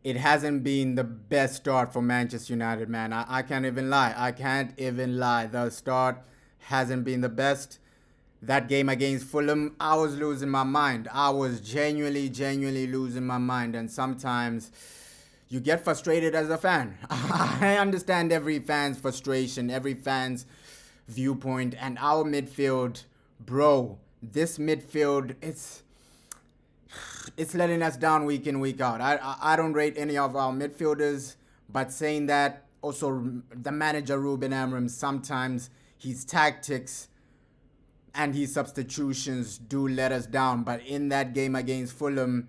it hasn't been the best start for Manchester United, man. I can't even lie. I can't even lie. The start hasn't been the best. That game against Fulham, I was losing my mind. I was genuinely losing my mind. And sometimes you get frustrated as a fan. I understand every fan's frustration, every fan's viewpoint. And our midfield, bro, this midfield, it's letting us down week in, week out. I don't rate any of our midfielders, but saying that, also the manager Ruben Amorim, sometimes his tactics and his substitutions do let us down. But in that game against Fulham,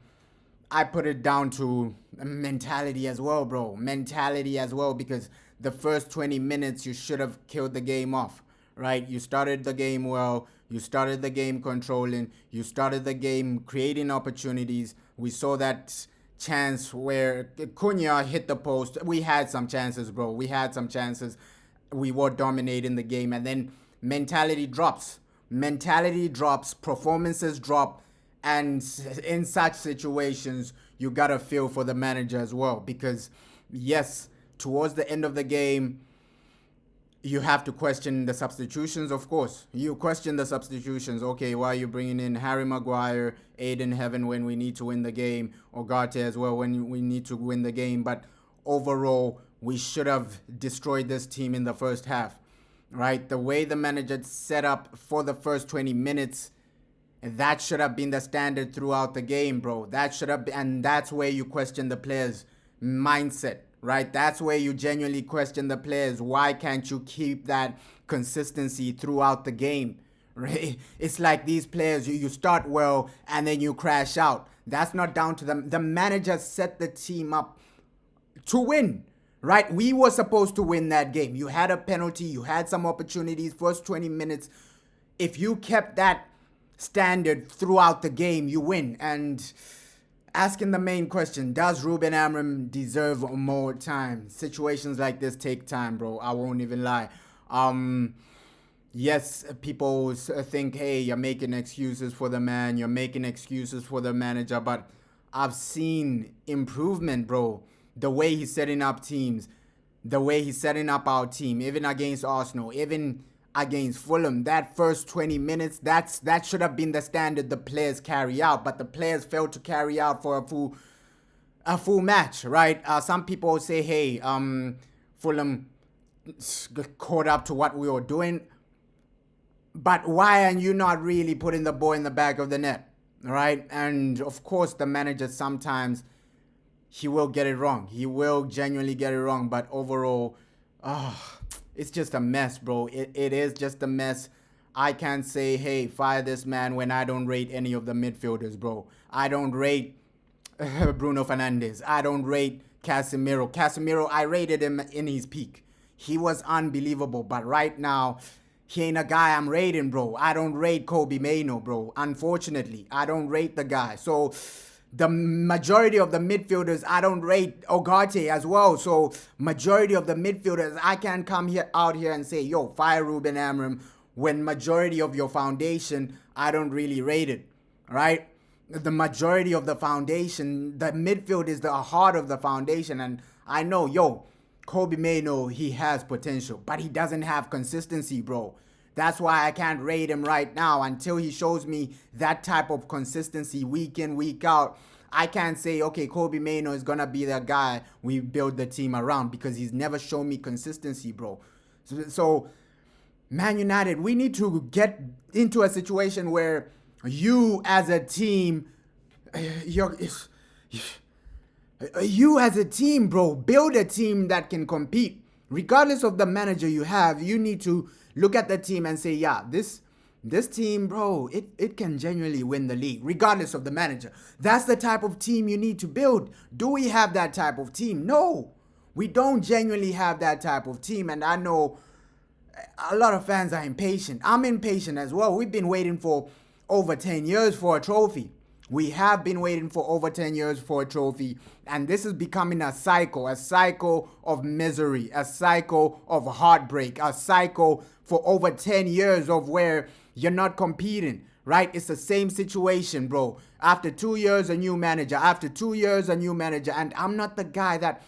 I put it down to mentality as well, bro. Mentality as well, because the first 20 minutes you should have killed the game off, right? You started the game well. You started the game controlling. You started the game creating opportunities. We saw that chance where Cunha hit the post. We had some chances, bro. We had some chances. We were dominating the game. And then mentality drops. Mentality drops. Performances drop. And in such situations, you got to feel for the manager as well. Because, yes, towards the end of the game, you have to question the substitutions, of course. You question the substitutions. Okay, why are you bringing in Harry Maguire, Aiden Heaven when we need to win the game, or Garte as well when we need to win the game? But overall, we should have destroyed this team in the first half, right? The way the manager set up for the first 20 minutes, that should have been the standard throughout the game, bro. That should have been, and that's where you question the players' mindset, right? That's where you genuinely question the players. Why can't you keep that consistency throughout the game, right? It's like these players, you start well and then you crash out. That's not down to them. The manager set the team up to win, right? We were supposed to win that game. You had a penalty. You had some opportunities. First 20 minutes. If you kept that standard throughout the game, you win. And asking the main question, does Ruben Amorim deserve more time? Situations like this take time, bro. I won't even lie. Yes, people think, hey, you're making excuses for the man, you're making excuses for the manager, but I've seen improvement, bro. The way he's setting up teams, the way he's setting up our team, even against Arsenal, even against Fulham, that first 20 minutes, that should have been the standard the players carry out, but the players failed to carry out for a full match, right? Some people say, hey, Fulham caught up to what we were doing, but why are you not really putting the ball in the back of the net, right? And of course, the manager sometimes, he will get it wrong. He will genuinely get it wrong, but overall, it's just a mess, bro. It is just a mess. I can't say, hey, fire this man when I don't rate any of the midfielders, bro. I don't rate Bruno Fernandes. I don't rate Casemiro. Casemiro, I rated him in his peak. He was unbelievable, but right now, he ain't a guy I'm rating, bro. I don't rate Kobe Mainoo, bro. Unfortunately, I don't rate the guy. So the majority of the midfielders, I don't rate Ugarte as well. So majority of the midfielders, I can't come out here and say, yo, fire Ruben Amorim, when majority of your foundation, I don't really rate it, right? The majority of the foundation, the midfield is the heart of the foundation. And I know, yo, Kobe Mainoo, he has potential, but he doesn't have consistency, bro. That's why I can't rate him right now until he shows me that type of consistency week in, week out. I can't say, okay, Kobe Mainoo is going to be the guy we build the team around, because he's never shown me consistency, bro. So, Man United, we need to get into a situation where you as a team, you as a team, bro, build a team that can compete. Regardless of the manager you have, you need to look at the team and say, yeah, this team, bro, it can genuinely win the league, regardless of the manager. That's the type of team you need to build. Do we have that type of team? No, we don't genuinely have that type of team. And I know a lot of fans are impatient. I'm impatient as well. We've been waiting for over 10 years for a trophy. We have been waiting for over 10 years for a trophy, and this is becoming a cycle of misery, a cycle of heartbreak, a cycle for over 10 years of where you're not competing, right? It's the same situation, bro. After 2 years, a new manager. After 2 years, a new manager. And I'm not the guy that,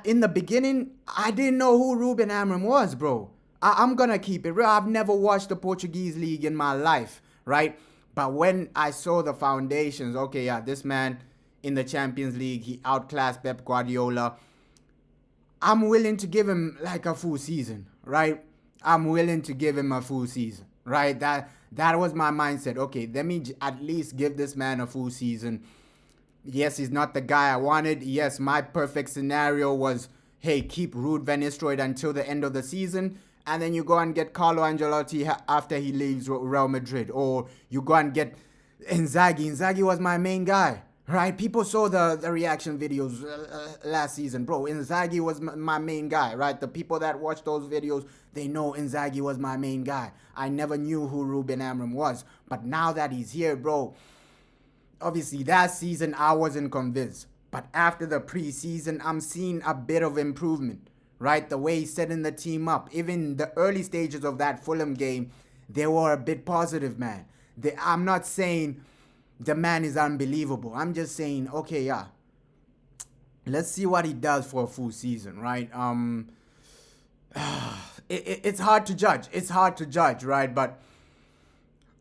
in the beginning, I didn't know who Ruben Amorim was, bro. I'm going to keep it real. I've never watched the Portuguese league in my life, right? But when I saw the foundations, okay, yeah, this man in the Champions League, he outclassed Pep Guardiola. I'm willing to give him like a full season, right? I'm willing to give him a full season, right? That was my mindset. Okay, let me at least give this man a full season. Yes, he's not the guy I wanted. Yes, my perfect scenario was, hey, keep Ruud van Nistelrooy until the end of the season, and then you go and get Carlo Ancelotti after he leaves Real Madrid, or you go and get Inzaghi. Inzaghi was my main guy, right? People saw the reaction videos last season, bro. Inzaghi was my main guy, right? The people that watch those videos, they know Inzaghi was my main guy. I never knew who Ruben Amorim was, but now that he's here, bro, obviously that season I wasn't convinced, but after the preseason, I'm seeing a bit of improvement, right? The way he's setting the team up, even the early stages of that Fulham game, they were a bit positive, man. I'm not saying the man is unbelievable. I'm just saying, okay, yeah, let's see what he does for a full season, right? It's hard to judge. It's hard to judge, right? But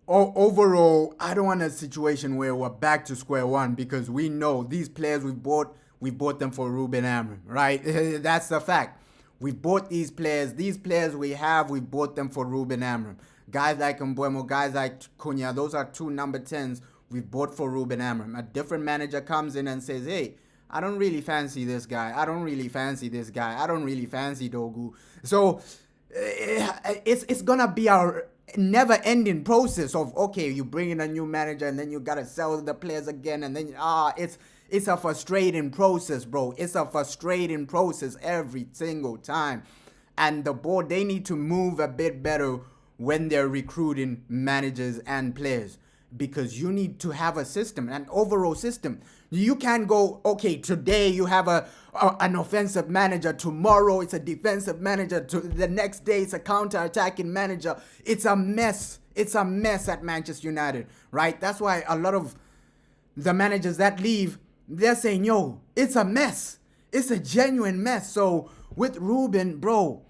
overall, I don't want a situation where we're back to square one, because we know these players we bought them for Ruben Amorim, right? That's the fact. We bought these players. These players we bought them for Ruben Amorim. Guys like Mbeumo, guys like Cunha, those are two number 10s we bought for Ruben Amorim. A different manager comes in and says, hey, I don't really fancy this guy. I don't really fancy this guy. I don't really fancy Dogu. So it's going to be our never-ending process of, okay, you bring in a new manager and then you got to sell the players again. And then, it's a frustrating process, bro. It's a frustrating process every single time. And the board, they need to move a bit better when they're recruiting managers and players, because you need to have a system, an overall system. You can't go, okay, today you have an offensive manager, tomorrow it's a defensive manager, the next day it's a counter-attacking manager. It's a mess. It's a mess at Manchester United, right? That's why a lot of the managers that leave, they're saying, yo, it's a mess. It's a genuine mess. So with Ruben, bro,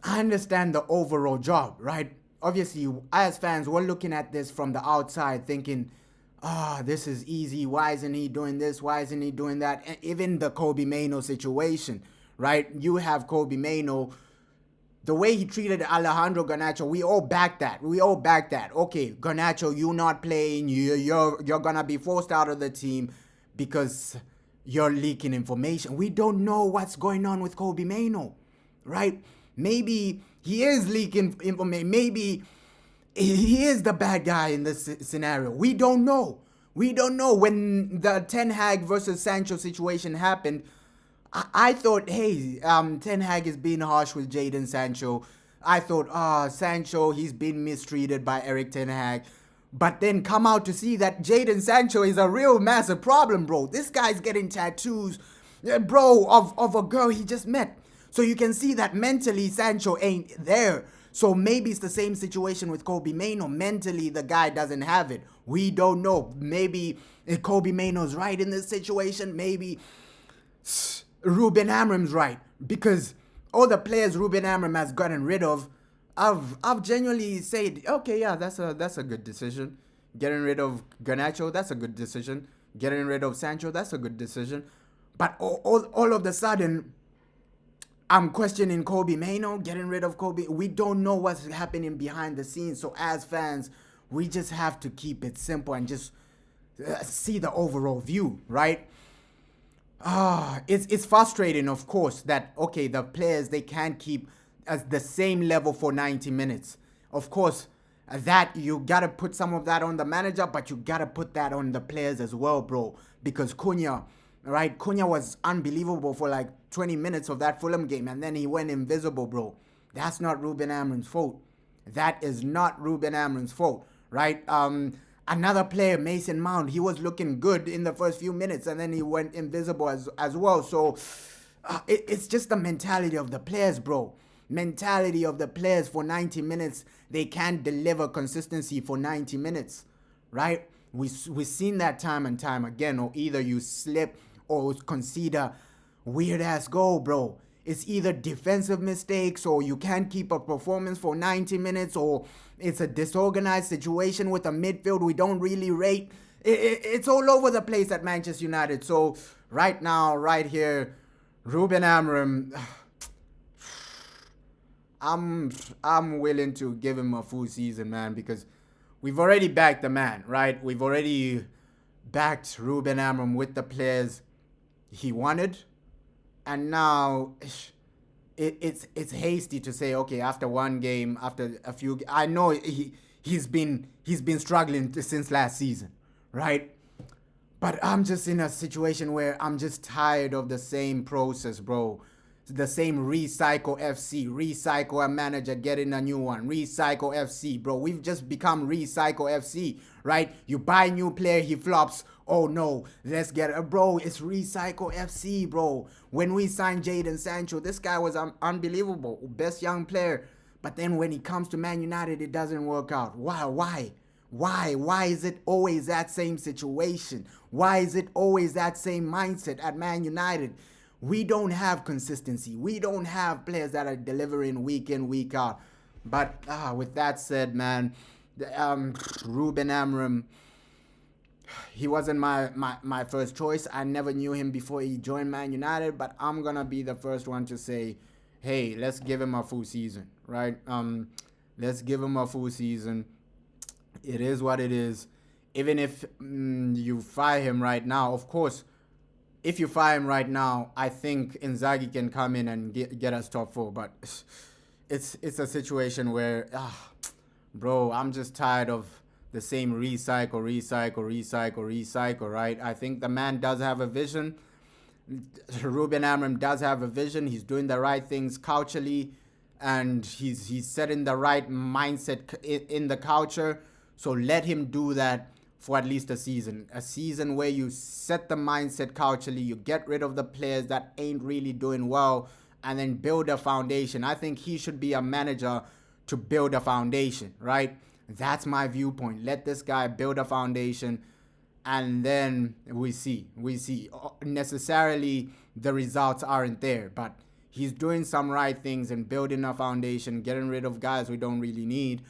I understand the overall job, right? Obviously, as fans, we're looking at this from the outside thinking, this is easy. Why isn't he doing this? Why isn't he doing that? And even the Kobe Mainoo situation, right? You have Kobe Mainoo, the way he treated Alejandro Garnacho, we all back that. Okay, Garnacho, you not playing. You're going to be forced out of the team because you're leaking information. We don't know what's going on with Kobe Mainoo, right? Maybe he is leaking information. Maybe he is the bad guy in this scenario. We don't know. When the Ten Hag versus Sancho situation happened, I thought, hey, Ten Hag is being harsh with Jadon Sancho. I thought, Sancho, he's been mistreated by Eric Ten Hag. But then come out to see that Jadon Sancho is a real massive problem, bro. This guy's getting tattoos, bro, of a girl he just met. So you can see that mentally Sancho ain't there. So maybe it's the same situation with Kobe Mainoo. Mentally, the guy doesn't have it. We don't know. Maybe Kobe Mainoo's right in this situation. Maybe Ruben Amorim's right. Because all the players Ruben Amorim has gotten rid of, I've genuinely said, okay, yeah, that's a good decision. Getting rid of Garnacho, that's a good decision. Getting rid of Sancho, that's a good decision. But all of a sudden, I'm questioning Kobe Mainoo, getting rid of Kobe. We don't know what's happening behind the scenes. So as fans, we just have to keep it simple and just see the overall view, right? It's frustrating, of course, that, okay, the players, they can't keep at the same level for 90 minutes. Of course, that you got to put some of that on the manager, but you got to put that on the players as well, bro. Because Cunha, right? Cunha was unbelievable for like 20 minutes of that Fulham game, and then he went invisible, bro. That's not Ruben Amorim's fault. That is not Ruben Amorim's fault, right? Another player, Mason Mount, he was looking good in the first few minutes, and then he went invisible as well. So it's just the mentality of the players, bro. mentality of the players for 90 minutes. They can't deliver consistency for 90 minutes, right? We've seen that time and time again. Or either you slip or concede a weird-ass goal, bro. It's either defensive mistakes or you can't keep a performance for 90 minutes or it's a disorganized situation with a midfield we don't really rate. It's all over the place at Manchester United. So right now, right here, Ruben Amorim, I'm willing to give him a full season, man, because we've already backed the man, right? We've already backed Ruben Amorim with the players he wanted. And now it's hasty to say, okay, after one game, after a few, I know he's been struggling since last season, right? But I'm just in a situation where I'm just tired of the same process, bro. The same recycle FC, recycle a manager, getting a new one, recycle FC, bro. We've just become recycle FC, right? You buy a new player, he flops. Oh no, let's get it, bro. It's recycle FC, bro. When we signed Jadon Sancho, this guy was unbelievable, best young player. But then when he comes to Man United, it doesn't work out. Why? Why is it always that same situation? Why is it always that same mindset at Man United? We don't have consistency. We don't have players that are delivering week in, week out. But with that said, man, Ruben Amorim, he wasn't my first choice. I never knew him before he joined Man United, but I'm going to be the first one to say, hey, let's give him a full season, right? Let's give him a full season. It is what it is. Even if you fire him right now, of course, if you fire him right now, I think Inzaghi can come in and get us top 4. But it's a situation where, bro, I'm just tired of the same recycle, right? I think the man does have a vision. Ruben Amorim does have a vision. He's doing the right things culturally, and he's setting the right mindset in the culture. So let him do that for at least a season where you set the mindset culturally, you get rid of the players that ain't really doing well, and then build a foundation. I think he should be a manager to build a foundation, right? That's my viewpoint. Let this guy build a foundation, and then we see. Necessarily, the results aren't there, but he's doing some right things and building a foundation, getting rid of guys we don't really need.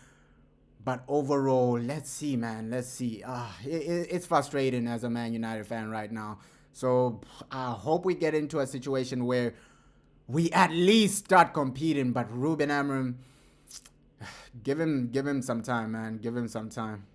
But overall, let's see, man. Let's see. It's frustrating as a Man United fan right now. So I hope we get into a situation where we at least start competing. But Ruben Amorim, give him some time, man. Give him some time.